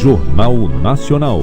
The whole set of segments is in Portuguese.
Jornal Nacional.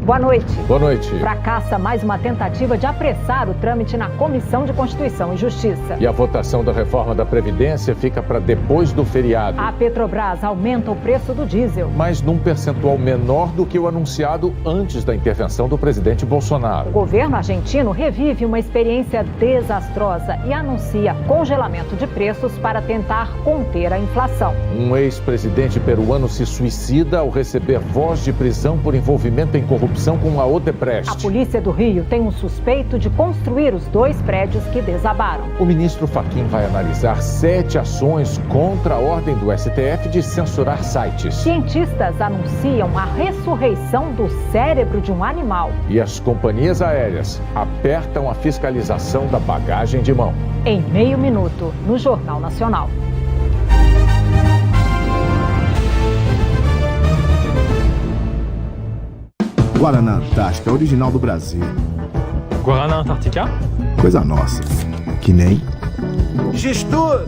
Boa noite. Boa noite. Fracassa mais uma tentativa de apressar o trâmite na Comissão de Constituição e Justiça. E a votação da reforma da Previdência fica para depois do feriado. A Petrobras aumenta o preço do diesel, mas num percentual menor do que o anunciado antes da intervenção do presidente Bolsonaro. O governo argentino revive uma experiência desastrosa e anuncia congelamento de preços para tentar conter a inflação. Um ex-presidente peruano se suicida ao receber voz de prisão por envolvimento em corrupção com a Odebrecht. A polícia do Rio tem um suspeito de construir os 2 prédios que desabaram. O ministro Fachin vai analisar 7 ações contra a ordem do STF de censurar sites. Cientistas anunciam a ressurreição do cérebro de um animal. E as companhias aéreas apertam a fiscalização da bagagem de mão. Em meio minuto, no Jornal Nacional. Guaraná Antártica, original do Brasil. Guaraná Antártica? Coisa nossa. Que nem... Gestor!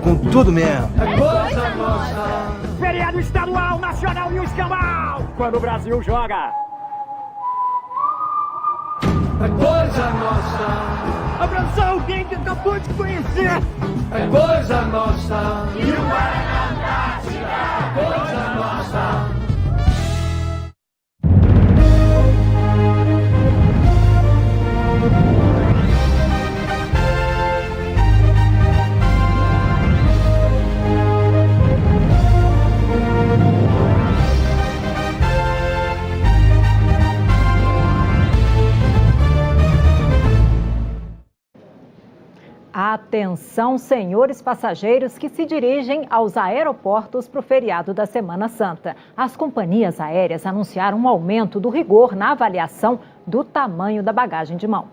Com tudo mesmo. É coisa nossa! Feriado estadual, nacional e o escambau! Quando o Brasil joga! É coisa nossa! Abraçar alguém que acabou de conhecer! É coisa nossa! E o Guaraná Antártica! É coisa nossa! Atenção, senhores passageiros que se dirigem aos aeroportos para o feriado da Semana Santa. As companhias aéreas anunciaram um aumento do rigor na avaliação do tamanho da bagagem de mão.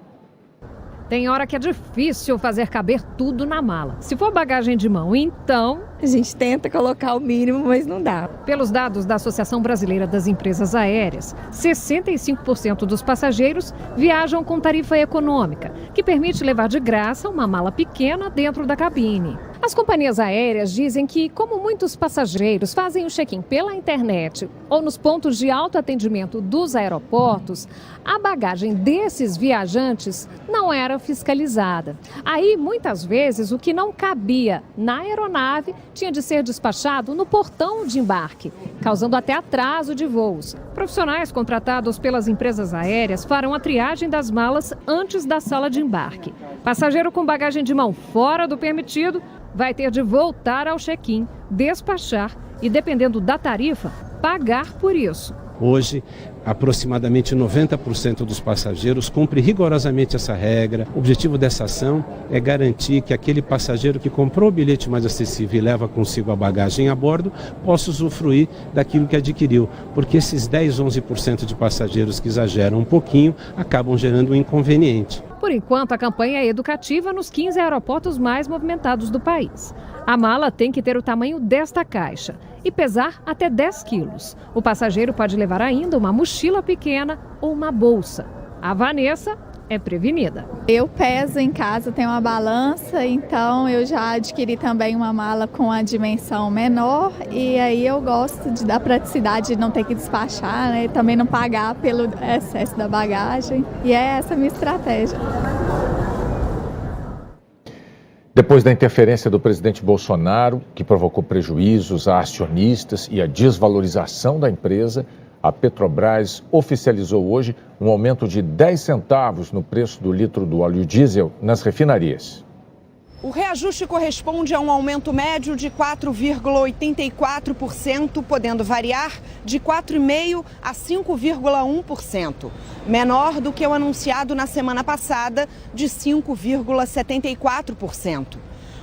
Tem hora que é difícil fazer caber tudo na mala. Se for bagagem de mão, então... A gente tenta colocar o mínimo, mas não dá. Pelos dados da Associação Brasileira das Empresas Aéreas, 65% dos passageiros viajam com tarifa econômica, que permite levar de graça uma mala pequena dentro da cabine. As companhias aéreas dizem que, como muitos passageiros fazem o check-in pela internet ou nos pontos de autoatendimento dos aeroportos, a bagagem desses viajantes não era fiscalizada. Aí, muitas vezes, o que não cabia na aeronave tinha de ser despachado no portão de embarque, causando até atraso de voos. Profissionais contratados pelas empresas aéreas farão a triagem das malas antes da sala de embarque. Passageiro com bagagem de mão fora do permitido vai ter de voltar ao check-in, despachar e, dependendo da tarifa, pagar por isso. Hoje, aproximadamente 90% dos passageiros cumpre rigorosamente essa regra. O objetivo dessa ação é garantir que aquele passageiro que comprou o bilhete mais acessível e leva consigo a bagagem a bordo possa usufruir daquilo que adquiriu, porque esses 10, 11% de passageiros que exageram um pouquinho acabam gerando um inconveniente. Por enquanto, a campanha é educativa nos 15 aeroportos mais movimentados do país. A mala tem que ter o tamanho desta caixa e pesar até 10 quilos. O passageiro pode levar ainda uma mochila pequena ou uma bolsa. A Vanessa é prevenida. Eu peso em casa, tenho uma balança, então eu já adquiri também uma mala com a dimensão menor e aí eu gosto da praticidade de não ter que despachar, né? Também não pagar pelo excesso da bagagem e é essa a minha estratégia. Depois da interferência do presidente Bolsonaro, que provocou prejuízos a acionistas e a desvalorização da empresa, a Petrobras oficializou hoje um aumento de 10 centavos no preço do litro do óleo diesel nas refinarias. O reajuste corresponde a um aumento médio de 4,84%, podendo variar de 4,5% a 5,1%, menor do que o anunciado na semana passada, de 5,74%.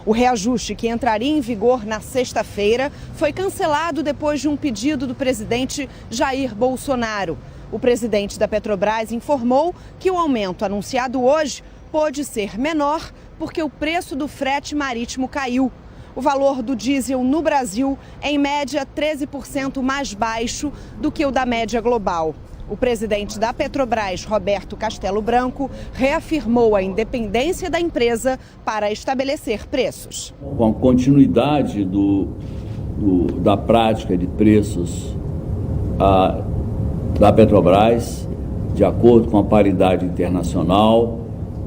O reajuste, que entraria em vigor na sexta-feira, foi cancelado depois de um pedido do presidente Jair Bolsonaro. O presidente da Petrobras informou que o aumento anunciado hoje pode ser menor porque o preço do frete marítimo caiu. O valor do diesel no Brasil é, em média, 13% mais baixo do que o da média global. O presidente da Petrobras, Roberto Castelo Branco, reafirmou a independência da empresa para estabelecer preços. Com a continuidade do da prática de preços da Petrobras, de acordo com a paridade internacional,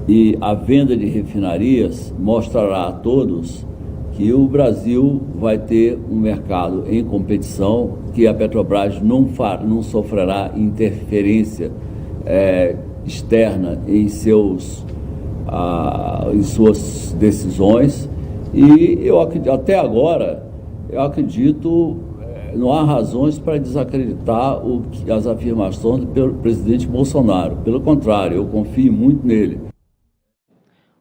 e a venda de refinarias mostrará a todos que o Brasil vai ter um mercado em competição, que a Petrobras não sofrerá interferência externa em suas decisões. E até agora, eu acredito, não há razões para desacreditar as afirmações do presidente Bolsonaro. Pelo contrário, eu confio muito nele.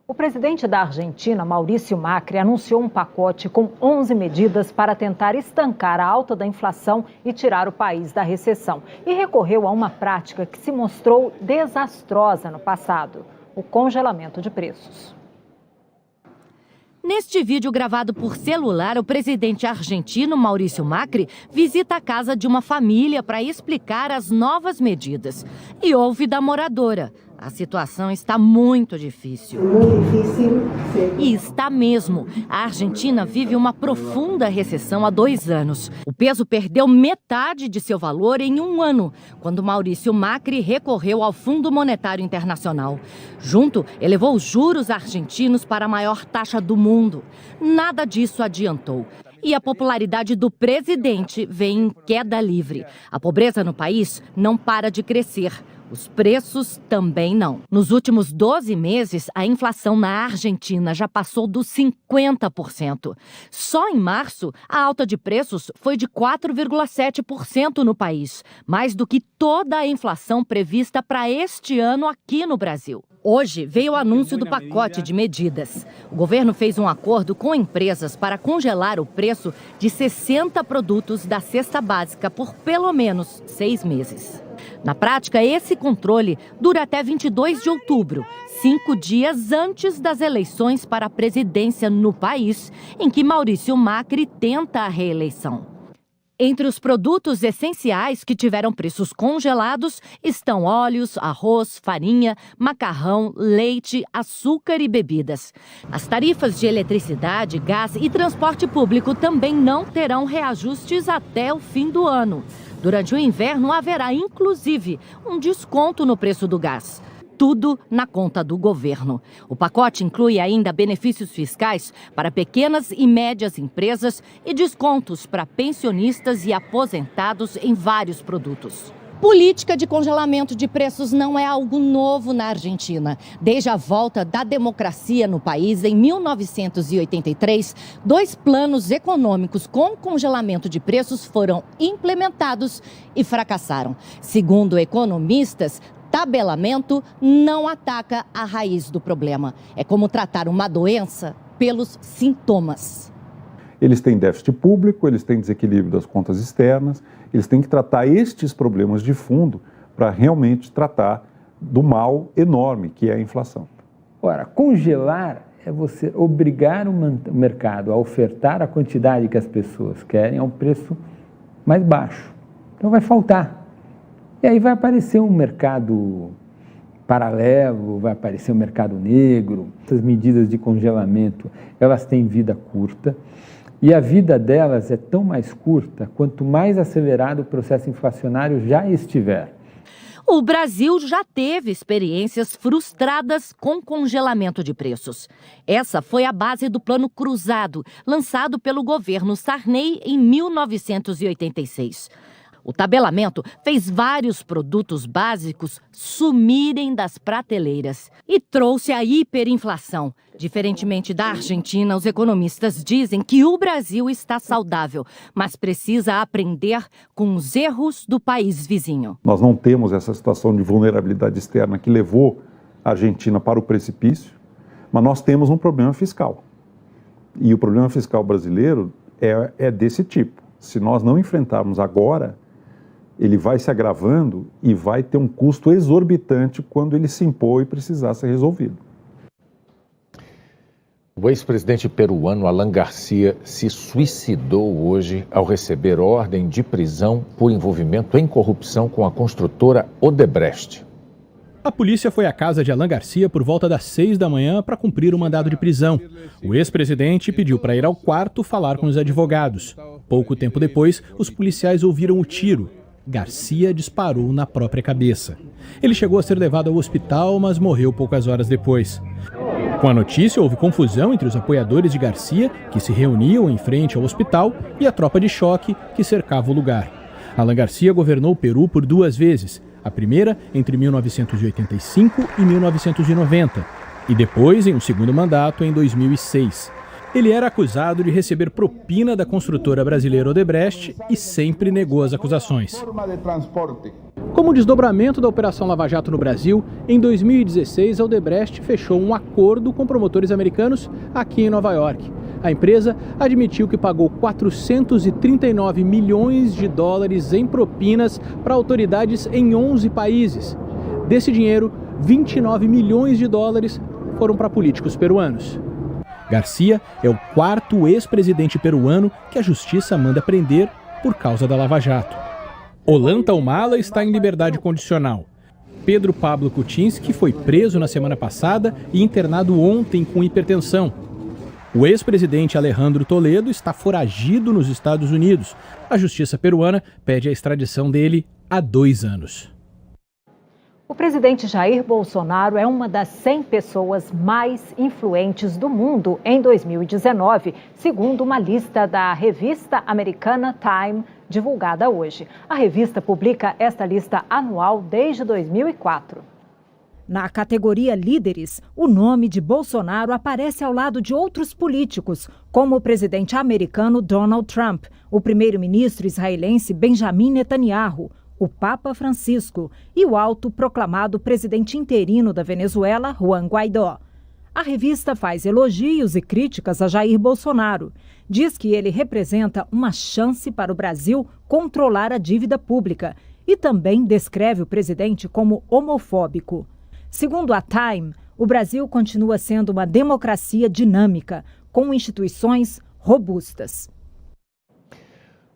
O presidente da Argentina, Maurício Macri, anunciou um pacote com 11 medidas para tentar estancar a alta da inflação e tirar o país da recessão. E recorreu a uma prática que se mostrou desastrosa no passado: o congelamento de preços. Neste vídeo gravado por celular, o presidente argentino, Maurício Macri, visita a casa de uma família para explicar as novas medidas. E ouve da moradora: a situação está muito difícil. Muito difícil. E está mesmo. A Argentina vive uma profunda recessão há 2 anos. O peso perdeu metade de seu valor em 1 ano, quando Maurício Macri recorreu ao Fundo Monetário Internacional. Junto, elevou os juros argentinos para a maior taxa do mundo. Nada disso adiantou. E a popularidade do presidente vem em queda livre. A pobreza no país não para de crescer. Os preços também não. Nos últimos 12 meses, a inflação na Argentina já passou dos 50%. Só em março, a alta de preços foi de 4,7% no país, mais do que toda a inflação prevista para este ano aqui no Brasil. Hoje veio o anúncio do pacote de medidas. O governo fez um acordo com empresas para congelar o preço de 60 produtos da cesta básica por pelo menos 6 meses. Na prática, esse controle dura até 22 de outubro, 5 dias antes das eleições para a presidência no país, em que Maurício Macri tenta a reeleição. Entre os produtos essenciais que tiveram preços congelados estão óleos, arroz, farinha, macarrão, leite, açúcar e bebidas. As tarifas de eletricidade, gás e transporte público também não terão reajustes até o fim do ano. Durante o inverno haverá, inclusive, um desconto no preço do gás. Tudo na conta do governo. O pacote inclui ainda benefícios fiscais para pequenas e médias empresas e descontos para pensionistas e aposentados em vários produtos. Política de congelamento de preços não é algo novo na Argentina. Desde a volta da democracia no país, em 1983, 2 planos econômicos com congelamento de preços foram implementados e fracassaram. Segundo economistas, tabelamento não ataca a raiz do problema. É como tratar uma doença pelos sintomas. Eles têm déficit público, eles têm desequilíbrio das contas externas, eles têm que tratar estes problemas de fundo para realmente tratar do mal enorme que é a inflação. Ora, congelar é você obrigar o mercado a ofertar a quantidade que as pessoas querem a um preço mais baixo. Então vai faltar. E aí vai aparecer um mercado paralelo, vai aparecer um mercado negro. Essas medidas de congelamento, elas têm vida curta. E a vida delas é tão mais curta quanto mais acelerado o processo inflacionário já estiver. O Brasil já teve experiências frustradas com congelamento de preços. Essa foi a base do Plano Cruzado, lançado pelo governo Sarney em 1986. O tabelamento fez vários produtos básicos sumirem das prateleiras e trouxe a hiperinflação. Diferentemente da Argentina, os economistas dizem que o Brasil está saudável, mas precisa aprender com os erros do país vizinho. Nós não temos essa situação de vulnerabilidade externa que levou a Argentina para o precipício, mas nós temos um problema fiscal. E o problema fiscal brasileiro é desse tipo. Se nós não enfrentarmos agora, ele vai se agravando e vai ter um custo exorbitante quando ele se impor e precisar ser resolvido. O ex-presidente peruano Alan Garcia se suicidou hoje ao receber ordem de prisão por envolvimento em corrupção com a construtora Odebrecht. A polícia foi à casa de Alan Garcia por volta das 6 da manhã para cumprir o mandado de prisão. O ex-presidente pediu para ir ao quarto falar com os advogados. Pouco tempo depois, os policiais ouviram o tiro. Garcia disparou na própria cabeça. Ele chegou a ser levado ao hospital, mas morreu poucas horas depois. Com a notícia, houve confusão entre os apoiadores de Garcia, que se reuniam em frente ao hospital, e a tropa de choque, que cercava o lugar. Alan Garcia governou o Peru por 2 vezes, a primeira entre 1985 e 1990, e depois em um segundo mandato em 2006. Ele era acusado de receber propina da construtora brasileira Odebrecht e sempre negou as acusações. Como desdobramento da Operação Lava Jato no Brasil, em 2016 a Odebrecht fechou um acordo com promotores americanos aqui em Nova York. A empresa admitiu que pagou 439 milhões de dólares em propinas para autoridades em 11 países. Desse dinheiro, 29 milhões de dólares foram para políticos peruanos. Garcia é o 4º ex-presidente peruano que a justiça manda prender por causa da Lava Jato. Ollanta Humala está em liberdade condicional. Pedro Pablo Kuczynski foi preso na semana passada e internado ontem com hipertensão. O ex-presidente Alejandro Toledo está foragido nos Estados Unidos. A justiça peruana pede a extradição dele há 2 anos. O presidente Jair Bolsonaro é uma das 100 pessoas mais influentes do mundo em 2019, segundo uma lista da revista americana Time, divulgada hoje. A revista publica esta lista anual desde 2004. Na categoria Líderes, o nome de Bolsonaro aparece ao lado de outros políticos, como o presidente americano Donald Trump, o primeiro-ministro israelense Benjamin Netanyahu, o Papa Francisco e o autoproclamado presidente interino da Venezuela, Juan Guaidó. A revista faz elogios e críticas a Jair Bolsonaro. Diz que ele representa uma chance para o Brasil controlar a dívida pública e também descreve o presidente como homofóbico. Segundo a Time, o Brasil continua sendo uma democracia dinâmica, com instituições robustas.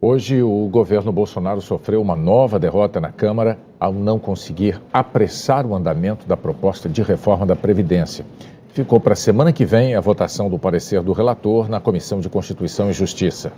Hoje, o governo Bolsonaro sofreu uma nova derrota na Câmara ao não conseguir apressar o andamento da proposta de reforma da Previdência. Ficou para a semana que vem a votação do parecer do relator na Comissão de Constituição e Justiça.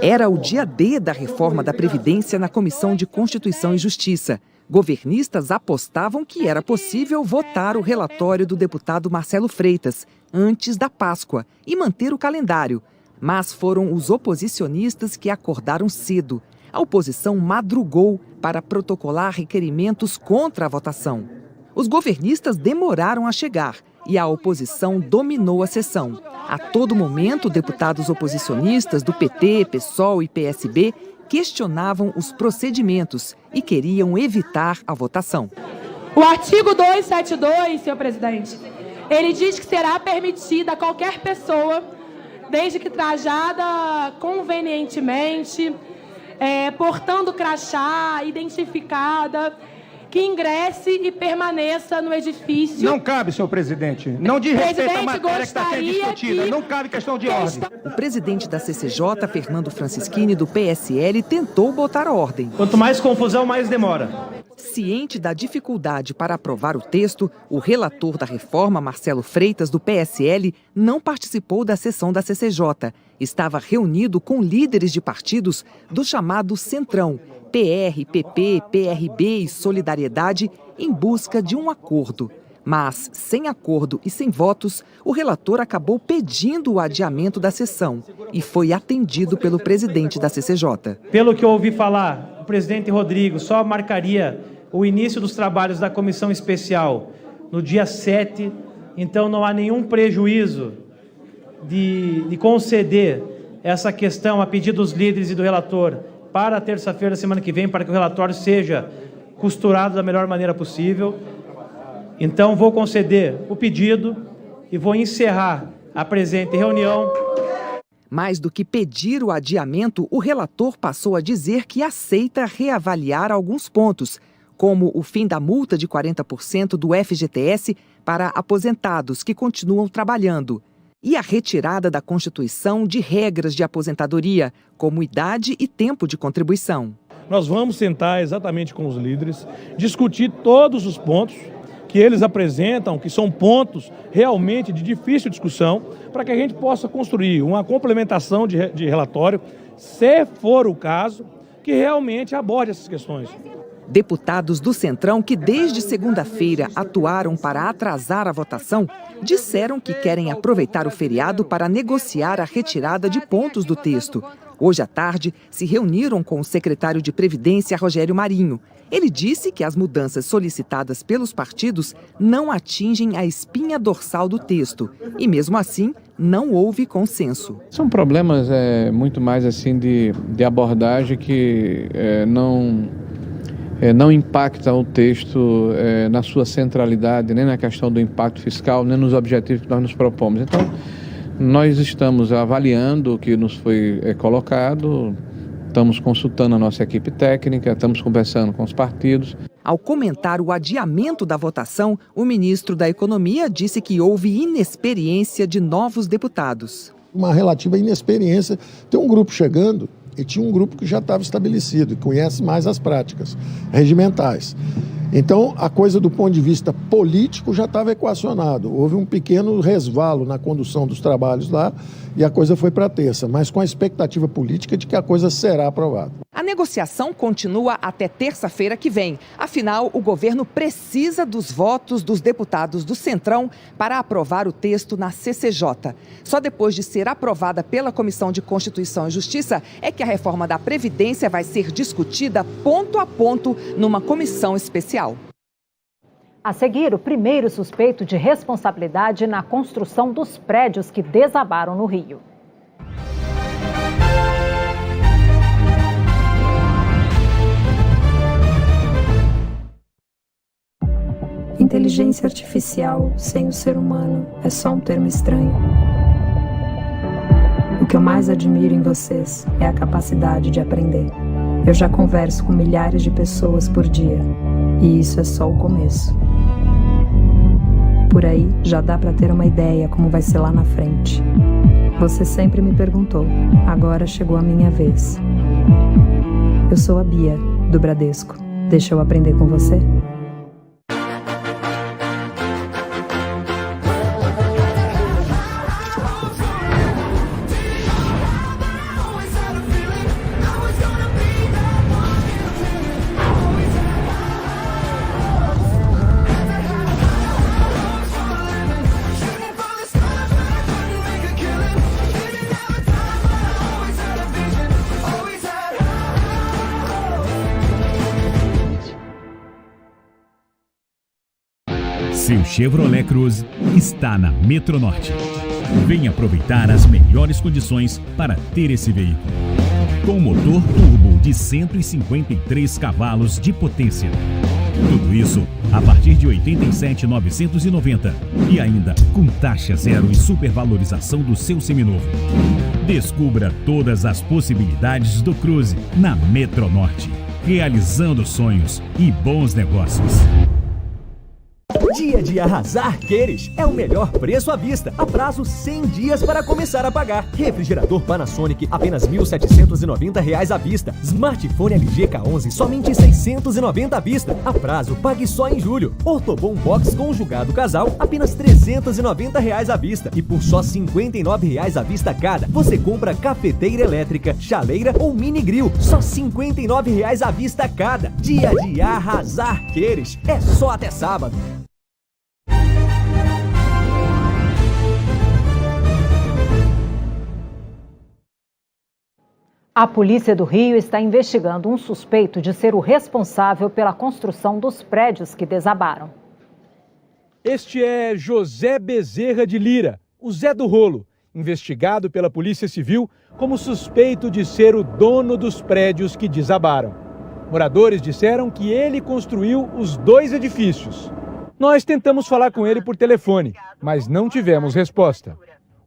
Era o dia D da reforma da Previdência na Comissão de Constituição e Justiça. Governistas apostavam que era possível votar o relatório do deputado Marcelo Freitas antes da Páscoa e manter o calendário. Mas foram os oposicionistas que acordaram cedo. A oposição madrugou para protocolar requerimentos contra a votação. Os governistas demoraram a chegar e a oposição dominou a sessão. A todo momento, deputados oposicionistas do PT, PSOL e PSB questionavam os procedimentos e queriam evitar a votação. O artigo 272, senhor presidente, ele diz que será permitida a qualquer pessoa, desde que trajada convenientemente, portando crachá, identificada, que ingresse e permaneça no edifício. Não cabe, senhor presidente. Não diz respeito à matéria que está sendo discutida. Não cabe questão de ordem. O presidente da CCJ, Fernando Francischini, do PSL, tentou botar ordem. Quanto mais confusão, mais demora. Ciente da dificuldade para aprovar o texto, o relator da reforma, Marcelo Freitas, do PSL, não participou da sessão da CCJ. Estava reunido com líderes de partidos do chamado Centrão, PR, PP, PRB e Solidariedade, em busca de um acordo. Mas, sem acordo e sem votos, o relator acabou pedindo o adiamento da sessão e foi atendido pelo presidente da CCJ. Pelo que eu ouvi falar, o presidente Rodrigo só marcaria o início dos trabalhos da comissão especial no dia 7, então não há nenhum prejuízo de conceder essa questão a pedido dos líderes e do relator para a terça-feira da semana que vem, para que o relatório seja costurado da melhor maneira possível. Então, vou conceder o pedido e vou encerrar a presente reunião. Mais do que pedir o adiamento, o relator passou a dizer que aceita reavaliar alguns pontos, como o fim da multa de 40% do FGTS para aposentados que continuam trabalhando e a retirada da Constituição de regras de aposentadoria, como idade e tempo de contribuição. Nós vamos sentar exatamente com os líderes, discutir todos os pontos que eles apresentam, que são pontos realmente de difícil discussão, para que a gente possa construir uma complementação de relatório, se for o caso, que realmente aborde essas questões. Deputados do Centrão, que desde segunda-feira atuaram para atrasar a votação, disseram que querem aproveitar o feriado para negociar a retirada de pontos do texto. Hoje à tarde, se reuniram com o secretário de Previdência, Rogério Marinho. Ele disse que as mudanças solicitadas pelos partidos não atingem a espinha dorsal do texto e, mesmo assim, não houve consenso. São problemas muito mais assim de abordagem que não impacta o texto na sua centralidade, nem na questão do impacto fiscal, nem nos objetivos que nós nos propomos. Então, nós estamos avaliando o que nos foi colocado, estamos consultando a nossa equipe técnica, estamos conversando com os partidos. Ao comentar o adiamento da votação, o ministro da Economia disse que houve inexperiência de novos deputados. Uma relativa inexperiência. Tem um grupo chegando e tinha um grupo que já estava estabelecido e conhece mais as práticas regimentais. Então, a coisa do ponto de vista político já estava equacionado. Houve um pequeno resvalo na condução dos trabalhos lá e a coisa foi para terça, mas com a expectativa política de que a coisa será aprovada. A negociação continua até terça-feira que vem. Afinal, o governo precisa dos votos dos deputados do Centrão para aprovar o texto na CCJ. Só depois de ser aprovada pela Comissão de Constituição e Justiça é que a reforma da Previdência vai ser discutida ponto a ponto numa comissão especial. A seguir, o primeiro suspeito de responsabilidade na construção dos prédios que desabaram no Rio. Inteligência artificial sem o ser humano é só um termo estranho. O que eu mais admiro em vocês é a capacidade de aprender. Eu já converso com milhares de pessoas por dia e isso é só o começo. Por aí já dá para ter uma ideia como vai ser lá na frente. Você sempre me perguntou, agora chegou a minha vez. Eu sou a Bia, do Bradesco. Deixa eu aprender com você? Seu Chevrolet Cruze está na Metronorte. Venha aproveitar as melhores condições para ter esse veículo. Com motor turbo de 153 cavalos de potência. Tudo isso a partir de R$ 87.990 e ainda com taxa zero e supervalorização do seu seminovo. Descubra todas as possibilidades do Cruze na Metronorte, realizando sonhos e bons negócios. Dia de arrasar Queires é o melhor preço à vista, a prazo 100 dias para começar a pagar. Refrigerador Panasonic, apenas R$ 1.790 à vista. Smartphone LG K11, somente R$ 690 à vista. A prazo, pague só em julho. Ortobon Box conjugado casal, apenas R$ 390 à vista. E por só R$ 59 à vista cada, você compra cafeteira elétrica, chaleira ou mini grill, só R$ 59 à vista cada. Dia de arrasar Queires, é só até sábado. A Polícia do Rio está investigando um suspeito de ser o responsável pela construção dos prédios que desabaram. Este é José Bezerra de Lira, o Zé do Rolo, investigado pela Polícia Civil como suspeito de ser o dono dos prédios que desabaram. Moradores disseram que ele construiu os 2 edifícios. Nós tentamos falar com ele por telefone, mas não tivemos resposta.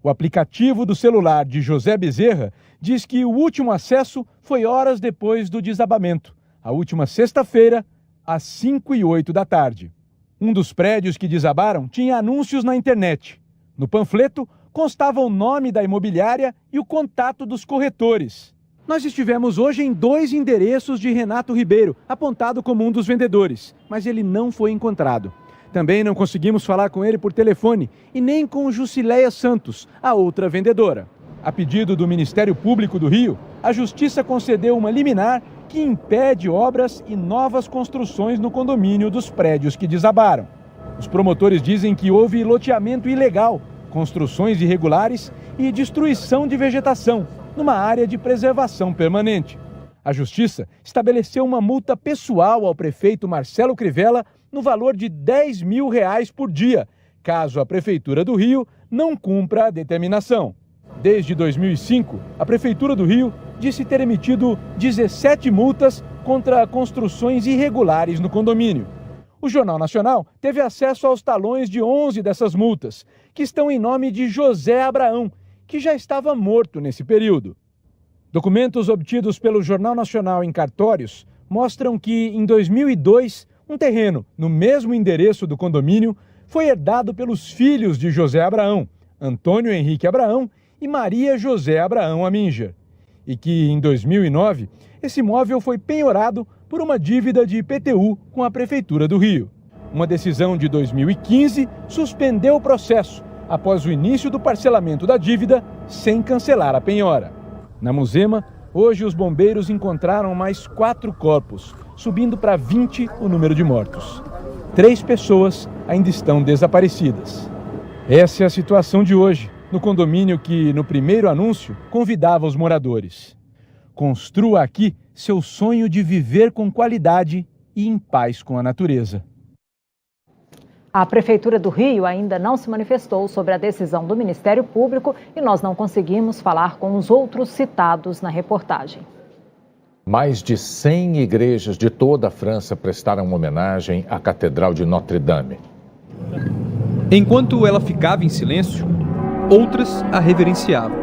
O aplicativo do celular de José Bezerra diz que o último acesso foi horas depois do desabamento, a última sexta-feira, às 5h08 da tarde. Um dos prédios que desabaram tinha anúncios na internet. No panfleto constava o nome da imobiliária e o contato dos corretores. Nós estivemos hoje em 2 endereços de Renato Ribeiro, apontado como um dos vendedores, mas ele não foi encontrado. Também não conseguimos falar com ele por telefone e nem com Jusileia Santos, a outra vendedora. A pedido do Ministério Público do Rio, a Justiça concedeu uma liminar que impede obras e novas construções no condomínio dos prédios que desabaram. Os promotores dizem que houve loteamento ilegal, construções irregulares e destruição de vegetação numa área de preservação permanente. A Justiça estabeleceu uma multa pessoal ao prefeito Marcelo Crivella no valor de R$10 mil por dia, caso a Prefeitura do Rio não cumpra a determinação. Desde 2005, a Prefeitura do Rio disse ter emitido 17 multas contra construções irregulares no condomínio. O Jornal Nacional teve acesso aos talões de 11 dessas multas, que estão em nome de José Abraão, que já estava morto nesse período. Documentos obtidos pelo Jornal Nacional em cartórios mostram que, em 2002, um terreno no mesmo endereço do condomínio foi herdado pelos filhos de José Abraão, Antônio Henrique Abraão e Maria José Abraão Aminger. E que, em 2009, esse imóvel foi penhorado por uma dívida de IPTU com a Prefeitura do Rio. Uma decisão de 2015 suspendeu o processo após o início do parcelamento da dívida sem cancelar a penhora. Na Muzema, hoje os bombeiros encontraram mais 4 corpos, subindo para 20 o número de mortos. 3 pessoas ainda estão desaparecidas. Essa é a situação de hoje, no condomínio que, no primeiro anúncio, convidava os moradores. Construa aqui seu sonho de viver com qualidade e em paz com a natureza. A Prefeitura do Rio ainda não se manifestou sobre a decisão do Ministério Público e nós não conseguimos falar com os outros citados na reportagem. Mais de 100 igrejas de toda a França prestaram homenagem à Catedral de Notre-Dame. Enquanto ela ficava em silêncio, outras a reverenciavam.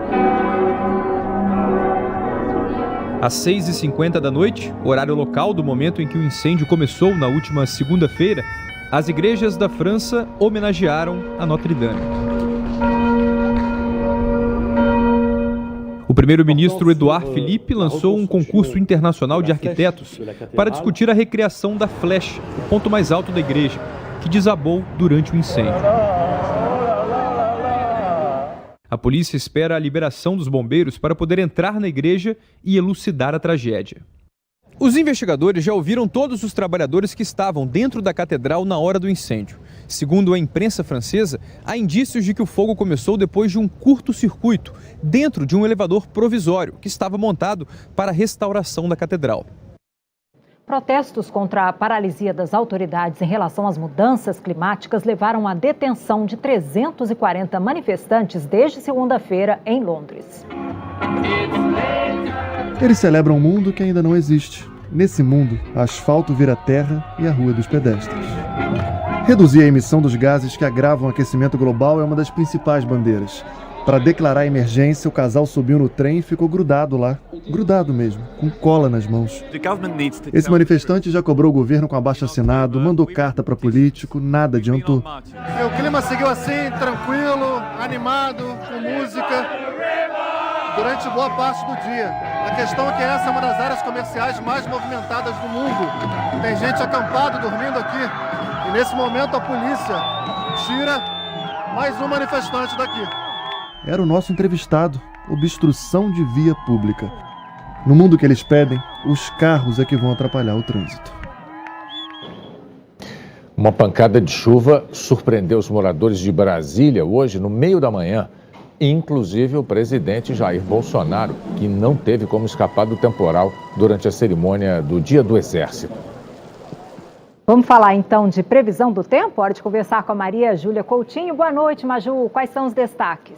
Às 6h50 da noite, horário local do momento em que o incêndio começou na última segunda-feira, as igrejas da França homenagearam a Notre-Dame. O primeiro-ministro Édouard Philippe lançou um concurso internacional de arquitetos para discutir a recriação da Flèche, o ponto mais alto da igreja, que desabou durante o incêndio. A polícia espera a liberação dos bombeiros para poder entrar na igreja e elucidar a tragédia. Os investigadores já ouviram todos os trabalhadores que estavam dentro da catedral na hora do incêndio. Segundo a imprensa francesa, há indícios de que o fogo começou depois de um curto-circuito dentro de um elevador provisório que estava montado para a restauração da catedral. Protestos contra a paralisia das autoridades em relação às mudanças climáticas levaram à detenção de 340 manifestantes desde segunda-feira em Londres. Eles celebram um mundo que ainda não existe. Nesse mundo, asfalto vira terra e a rua dos pedestres. Reduzir a emissão dos gases que agravam o aquecimento global é uma das principais bandeiras. Para declarar a emergência, o casal subiu no trem e ficou grudado lá. Grudado mesmo, com cola nas mãos. Esse manifestante já cobrou o governo com abaixo-assinado, mandou carta para político, nada adiantou. O clima seguiu assim, tranquilo, animado, com música, durante boa parte do dia. A questão é que essa é uma das áreas comerciais mais movimentadas do mundo. Tem gente acampada, dormindo aqui. E nesse momento a polícia tira mais um manifestante daqui. Era o nosso entrevistado, obstrução de via pública. No mundo que eles pedem, os carros é que vão atrapalhar o trânsito. Uma pancada de chuva surpreendeu os moradores de Brasília hoje, no meio da manhã. Inclusive o presidente Jair Bolsonaro, que não teve como escapar do temporal durante a cerimônia do Dia do Exército. Vamos falar então de previsão do tempo? Hora de conversar com a Maria Júlia Coutinho. Boa noite, Maju. Quais são os destaques?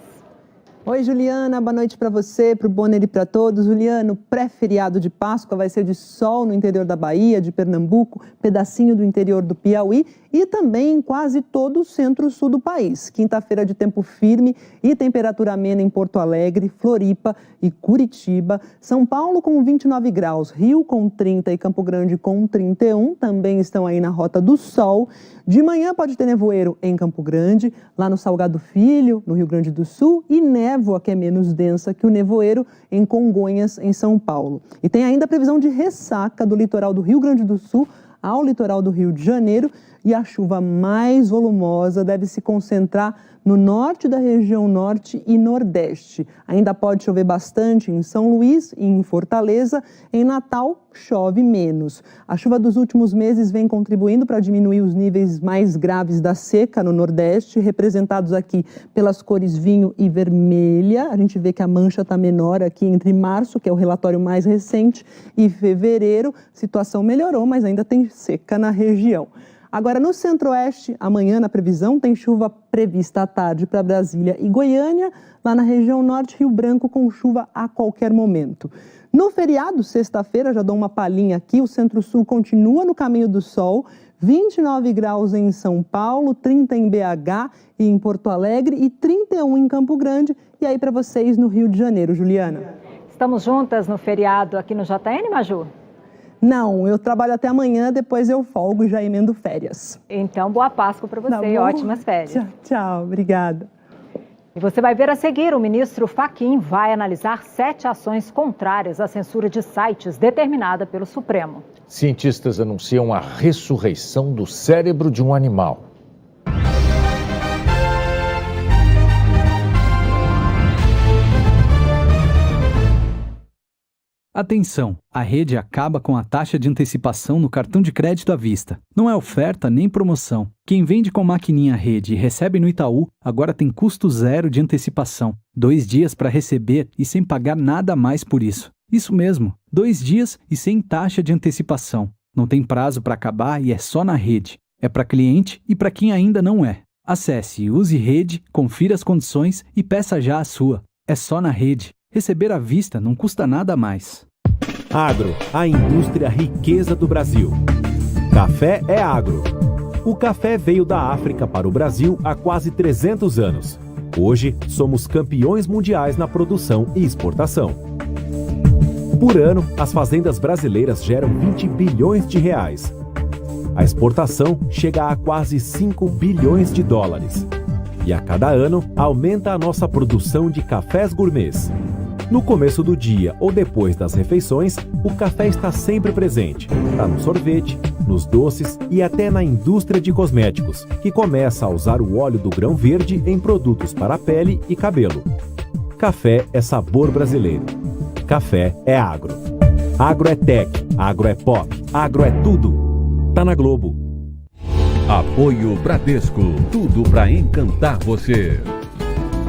Oi, Juliana. Boa noite para você, para o Bonner e para todos. Juliana, o pré-feriado de Páscoa vai ser de sol no interior da Bahia, de Pernambuco, pedacinho do interior do Piauí e também em quase todo o centro-sul do país. Quinta-feira de tempo firme e temperatura amena em Porto Alegre, Floripa e Curitiba. São Paulo com 29 graus, Rio com 30 e Campo Grande com 31. Também estão aí na Rota do Sol. De manhã pode ter nevoeiro em Campo Grande, lá no Salgado Filho, no Rio Grande do Sul, e névoa, que é menos densa que o nevoeiro, em Congonhas, em São Paulo. E tem ainda a previsão de ressaca do litoral do Rio Grande do Sul ao litoral do Rio de Janeiro, e a chuva mais volumosa deve se concentrar no norte da região norte e nordeste. Ainda pode chover bastante em São Luís e em Fortaleza. Em Natal, chove menos. A chuva dos últimos meses vem contribuindo para diminuir os níveis mais graves da seca no Nordeste, representados aqui pelas cores vinho e vermelha. A gente vê que a mancha está menor aqui entre março, que é o relatório mais recente, e fevereiro. A situação melhorou, mas ainda tem seca na região. Agora, no Centro-Oeste, amanhã, na previsão, tem chuva prevista à tarde para Brasília e Goiânia. Lá na região norte, Rio Branco, com chuva a qualquer momento. No feriado, sexta-feira, já dou uma palhinha aqui, o Centro-Sul continua no caminho do sol. 29 graus em São Paulo, 30 em BH e em Porto Alegre e 31 em Campo Grande. E aí para vocês no Rio de Janeiro, Juliana. Estamos juntas no feriado aqui no JN, Maju? Não, eu trabalho até amanhã, depois eu folgo e já emendo férias. Então, boa Páscoa para você e ótimas férias. Tchau, tchau, obrigada. E você vai ver a seguir, o ministro Fachin vai analisar 7 ações contrárias à censura de sites determinada pelo Supremo. Cientistas anunciam a ressurreição do cérebro de um animal. Atenção! A Rede acaba com a taxa de antecipação no cartão de crédito à vista. Não é oferta nem promoção. Quem vende com maquininha Rede e recebe no Itaú, agora tem custo zero de antecipação. 2 dias para receber e sem pagar nada mais por isso. Isso mesmo, 2 dias e sem taxa de antecipação. Não tem prazo para acabar e é só na Rede. É para cliente e para quem ainda não é. Acesse Use Rede, confira as condições e peça já a sua. É só na Rede. Receber à vista não custa nada a mais. Agro, a indústria riqueza do Brasil. Café é agro. O café veio da África para o Brasil há quase 300 anos. Hoje, somos campeões mundiais na produção e exportação. Por ano, as fazendas brasileiras geram 20 bilhões de reais. A exportação chega a quase 5 bilhões de dólares. E a cada ano, aumenta a nossa produção de cafés gourmets. No começo do dia ou depois das refeições, o café está sempre presente. Está no sorvete, nos doces e até na indústria de cosméticos, que começa a usar o óleo do grão verde em produtos para pele e cabelo. Café é sabor brasileiro. Café é agro. Agro é tech, agro é pop, agro é tudo. Tá na Globo. Apoio Bradesco, tudo para encantar você.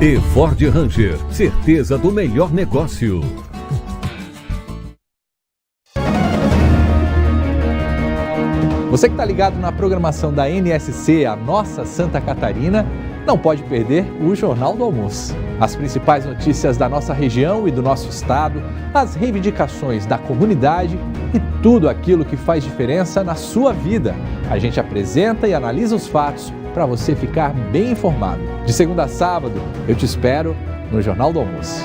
E Ford Ranger, certeza do melhor negócio. Você que está ligado na programação da NSC, a Nossa Santa Catarina, não pode perder o Jornal do Almoço. As principais notícias da nossa região e do nosso estado, as reivindicações da comunidade e tudo aquilo que faz diferença na sua vida. A gente apresenta e analisa os fatos para você ficar bem informado. De segunda a sábado, eu te espero no Jornal do Almoço.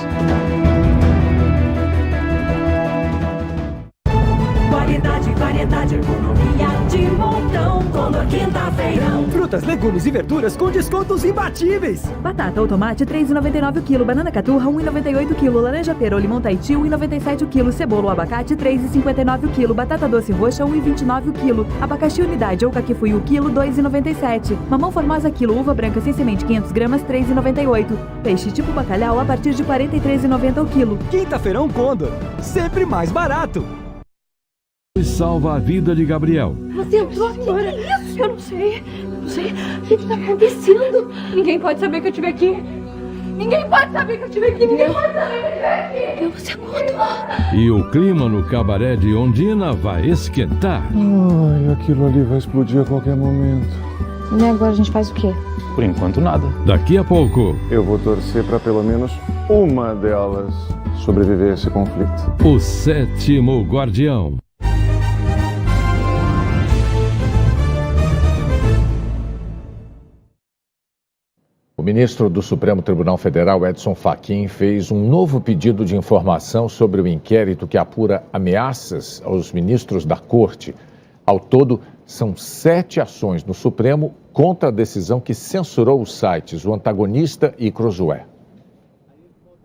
Qualidade, variedade, economia de montão. Condor Quinta-feirão. Frutas, legumes e verduras com descontos imbatíveis. Batata ou tomate, R$ 3,99 o quilo. Banana caturra, R$ 1,98 o quilo. Laranja pera ou limão Tahiti, R$ 1,97 o quilo. Cebola ou abacate, R$ 3,59 o quilo. Batata doce roxa, R$ 1,29 o quilo. Abacaxi unidade ou caquifuí o quilo, R$ 2,97. Mamão formosa quilo. Uva branca sem semente, 500 gramas, R$ 3,98. Peixe tipo bacalhau a partir de R$ 43,90 o quilo. Quinta-feirão Condor, sempre mais barato. Salva a vida de Gabriel. Você entrou agora. Eu não sei. O que está acontecendo? Ninguém pode saber que eu estive aqui. Ninguém pode saber que eu estive aqui. Ninguém pode saber que eu estive aqui. Deu um segundo. E o clima no cabaré de Ondina vai esquentar. Ai, aquilo ali vai explodir a qualquer momento. E agora a gente faz o quê? Por enquanto, nada. Daqui a pouco, eu vou torcer para pelo menos uma delas sobreviver a esse conflito. O 7º Guardião. O ministro do Supremo Tribunal Federal, Edson Fachin, fez um novo pedido de informação sobre o inquérito que apura ameaças aos ministros da Corte. Ao todo, são 7 ações no Supremo contra a decisão que censurou os sites O Antagonista e Cruzoé.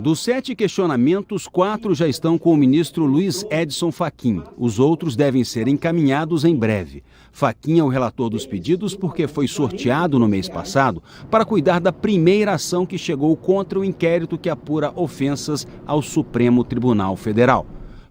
Dos 7 questionamentos, 4 já estão com o ministro Luiz Edson Fachin. Os outros devem ser encaminhados em breve. Fachin é o relator dos pedidos porque foi sorteado no mês passado para cuidar da primeira ação que chegou contra o inquérito que apura ofensas ao Supremo Tribunal Federal.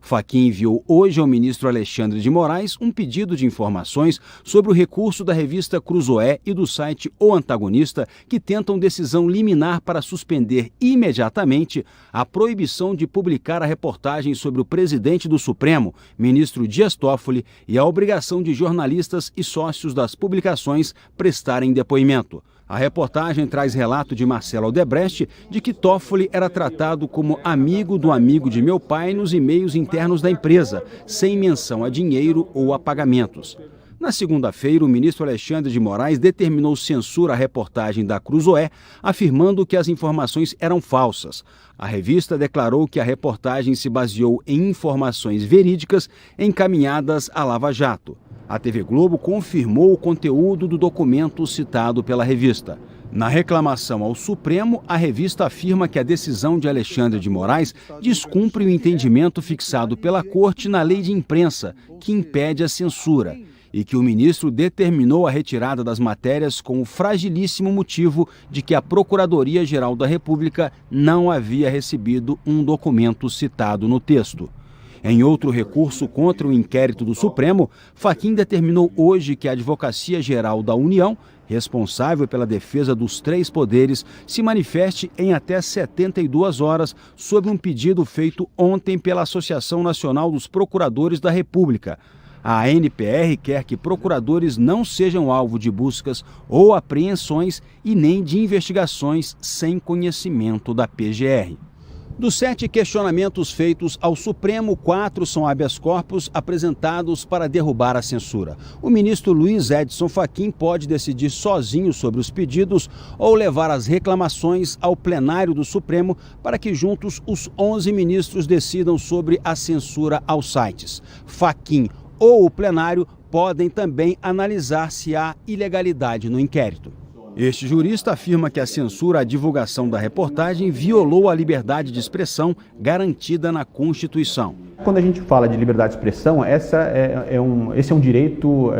Fachin enviou hoje ao ministro Alexandre de Moraes um pedido de informações sobre o recurso da revista Cruzoé e do site O Antagonista, que tentam decisão liminar para suspender imediatamente a proibição de publicar a reportagem sobre o presidente do Supremo, ministro Dias Toffoli, e a obrigação de jornalistas e sócios das publicações prestarem depoimento. A reportagem traz relato de Marcelo Odebrecht de que Toffoli era tratado como amigo do amigo de meu pai nos e-mails internos da empresa, sem menção a dinheiro ou a pagamentos. Na segunda-feira, o ministro Alexandre de Moraes determinou censura à reportagem da Cruzoé, afirmando que as informações eram falsas. A revista declarou que a reportagem se baseou em informações verídicas encaminhadas à Lava Jato. A TV Globo confirmou o conteúdo do documento citado pela revista. Na reclamação ao Supremo, a revista afirma que a decisão de Alexandre de Moraes descumpre o entendimento fixado pela Corte na lei de imprensa, que impede a censura, e que o ministro determinou a retirada das matérias com o fragilíssimo motivo de que a Procuradoria-Geral da República não havia recebido um documento citado no texto. Em outro recurso contra o inquérito do Supremo, Fachin determinou hoje que a Advocacia Geral da União, responsável pela defesa dos 3 poderes, se manifeste em até 72 horas sobre um pedido feito ontem pela Associação Nacional dos Procuradores da República. A ANPR quer que procuradores não sejam alvo de buscas ou apreensões e nem de investigações sem conhecimento da PGR. Dos 7 questionamentos feitos ao Supremo, 4 são habeas corpus apresentados para derrubar a censura. O ministro Luiz Edson Fachin pode decidir sozinho sobre os pedidos ou levar as reclamações ao plenário do Supremo para que juntos os 11 ministros decidam sobre a censura aos sites. Fachin ou o plenário podem também analisar se há ilegalidade no inquérito. Este jurista afirma que a censura à divulgação da reportagem violou a liberdade de expressão garantida na Constituição. Quando a gente fala de liberdade de expressão, esse é um direito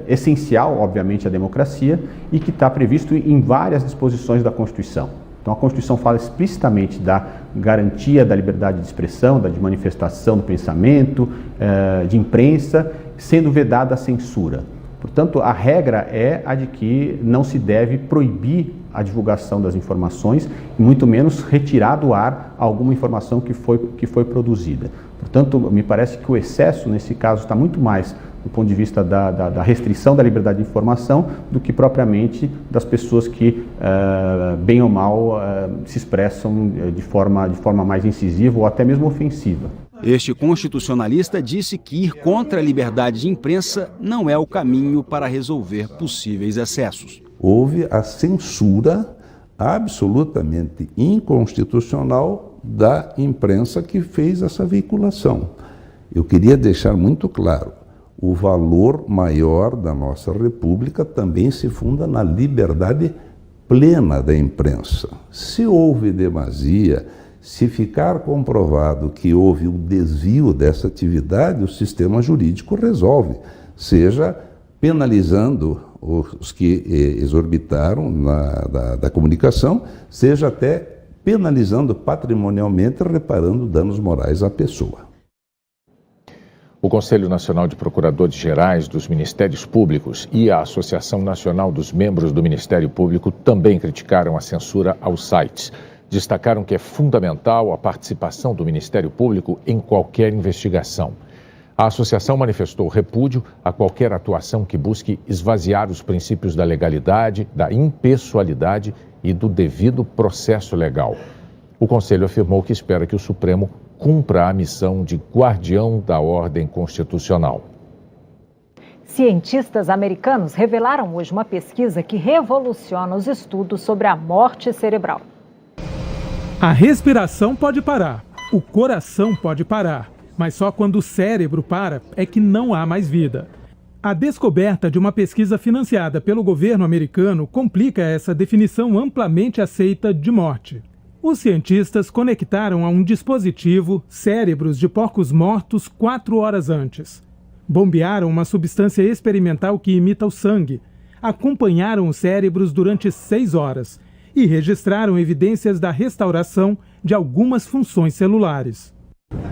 essencial, obviamente, à democracia e que está previsto em várias disposições da Constituição. Então, a Constituição fala explicitamente da garantia da liberdade de expressão, de manifestação do pensamento, de imprensa, sendo vedada a censura. Portanto, a regra é a de que não se deve proibir a divulgação das informações e muito menos retirar do ar alguma informação que foi produzida. Portanto, me parece que o excesso, nesse caso, está muito mais do ponto de vista da restrição da liberdade de informação do que propriamente das pessoas que, bem ou mal, se expressam de forma mais incisiva ou até mesmo ofensiva. Este constitucionalista disse que ir contra a liberdade de imprensa não é o caminho para resolver possíveis excessos. Houve a censura absolutamente inconstitucional da imprensa que fez essa veiculação. Eu queria deixar muito claro, o valor maior da nossa República também se funda na liberdade plena da imprensa. Se houve demasia, se ficar comprovado que houve um desvio dessa atividade, o sistema jurídico resolve, seja penalizando os que exorbitaram da comunicação, seja até penalizando patrimonialmente, reparando danos morais à pessoa. O Conselho Nacional de Procuradores Gerais dos Ministérios Públicos e a Associação Nacional dos Membros do Ministério Público também criticaram a censura aos sites. Destacaram que é fundamental a participação do Ministério Público em qualquer investigação. A associação manifestou repúdio a qualquer atuação que busque esvaziar os princípios da legalidade, da impessoalidade e do devido processo legal. O Conselho afirmou que espera que o Supremo cumpra a missão de guardião da ordem constitucional. Cientistas americanos revelaram hoje uma pesquisa que revoluciona os estudos sobre a morte cerebral. A respiração pode parar, o coração pode parar, mas só quando o cérebro para é que não há mais vida. A descoberta de uma pesquisa financiada pelo governo americano complica essa definição amplamente aceita de morte. Os cientistas conectaram a um dispositivo cérebros de porcos mortos 4 horas antes. Bombearam uma substância experimental que imita o sangue. Acompanharam os cérebros durante 6 horas e registraram evidências da restauração de algumas funções celulares.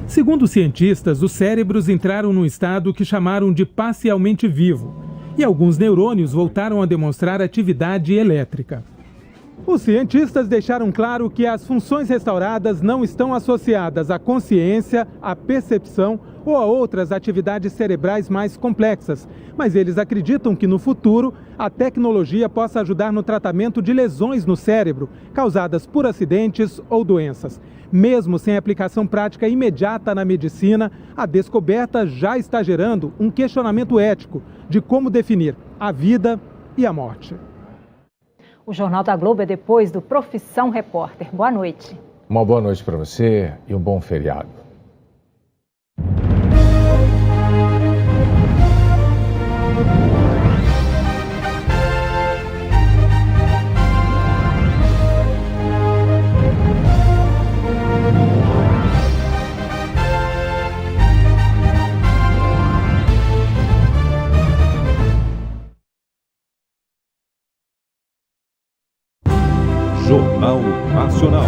Segundo os cientistas, os cérebros entraram num estado que chamaram de parcialmente vivo e alguns neurônios voltaram a demonstrar atividade elétrica. Os cientistas deixaram claro que as funções restauradas não estão associadas à consciência, à percepção ou a outras atividades cerebrais mais complexas, mas eles acreditam que no futuro a tecnologia possa ajudar no tratamento de lesões no cérebro causadas por acidentes ou doenças. Mesmo sem aplicação prática imediata na medicina, a descoberta já está gerando um questionamento ético de como definir a vida e a morte. O Jornal da Globo é depois do Profissão Repórter. Boa noite. Uma boa noite para você e um bom feriado. Jornal Nacional.